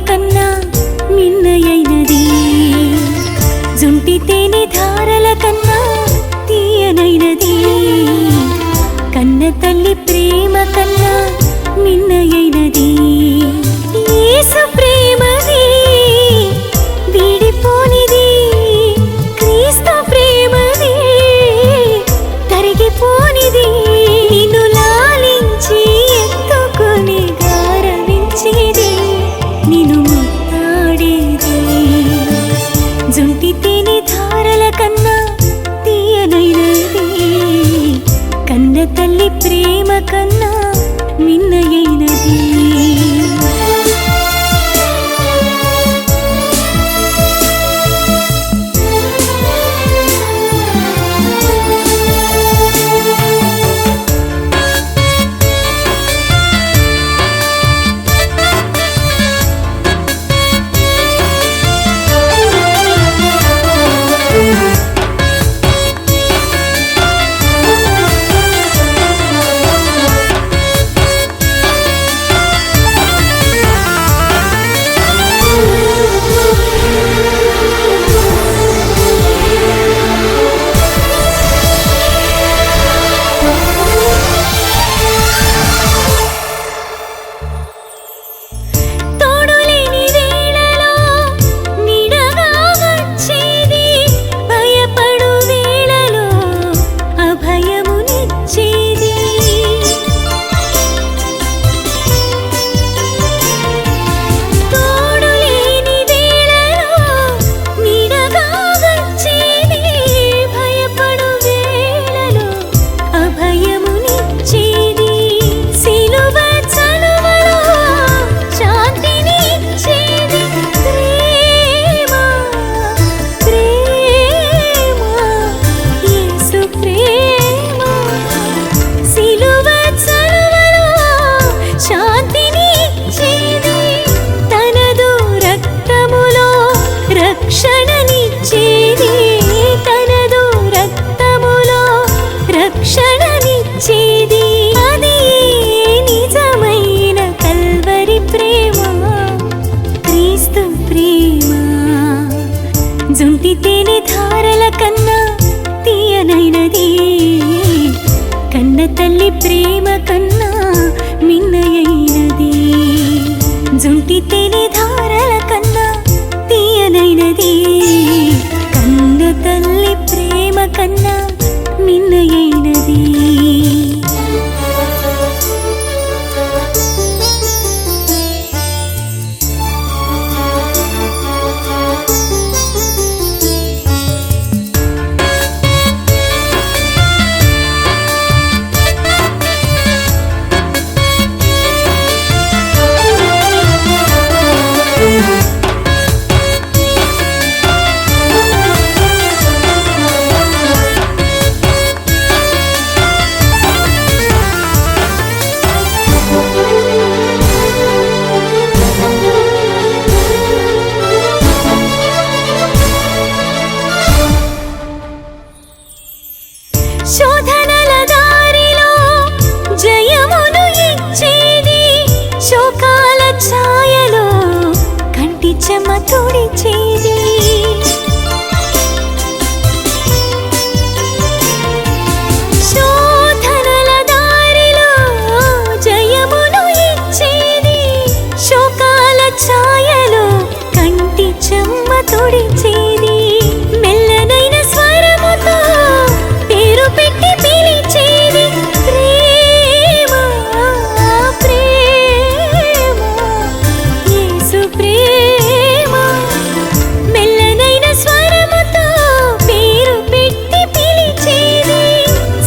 కన్నా మిన్నయైనది, జుంటి తేనె ధారల కన్నా తీయనైనది, కన్న తల్లి ప్రేమ కన్నా మిన్నయైనది. యేసు ప్రేమది వీడిపోనిది, క్రీస్తు ప్రేమది తరిగిపోనిది. నిన్ను లాలించి ఎత్తుకొని గారవించేది, నిన్ను ముత్తాడేది, జుంటి తేనె ధారల కన్నా తీయనైనది, కన్న తల్లి ప్రేమ కన్నా మిన్నయైనది. రక్షణనిచ్చేది, తనదు రక్తములో రక్షణనిచ్చేది, అది నిజమైన కల్వరి ప్రేమ, క్రీస్తు ప్రేమ. జుంటి తేనె ధారల కన్నా తీయనైనది, కన్న తల్లి ప్రేమ కన్నా మిన్నయైనది, జుంటి తేనె ధారల కన్నా తీయనైనది, కన్న తల్లి ప్రేమ కన్నా మిన్నయైనది. శోధనల దారిలో జయమును ఇచ్చేది, శోకాల ఛాయలో కంటి చెమ్మ తుడిచేది, శోధనల దారిలో జయమును ఇచ్చేది, శోకాల ఛాయలో కంటి చెమ్మ తుడిచేది, మెల్లనైన స్వరముతో పేరు పెట్టి పిలిచేది, ప్రేమ ప్రేమ యేసు ప్రేమ. మెల్లనైన స్వరముతో పేరు పెట్టి పిలిచేది,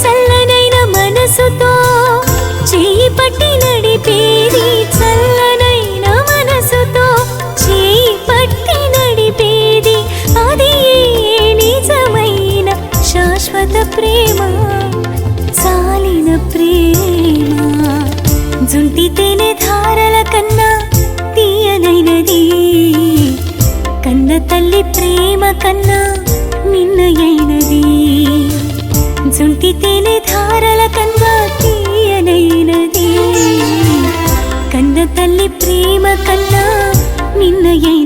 చల్లనైన మనసుతో చేయి పట్టి నడిపేది, చల్లనైన మనసుతో చేయి పట్టి నడిపేది, అది నిజమైన శాశ్వత ప్రేమ, సాలిన ప్రేమ. జుంటి తేనె ధారల కన్నా తీయనైనది, కన్న తల్లి ప్రేమ కన్నా మిన్నయైనది, జుంటి తేనె ధారల కన్నా తీయనైనది, కన్న తల్లి ప్రేమ కన్నా నిన్నయై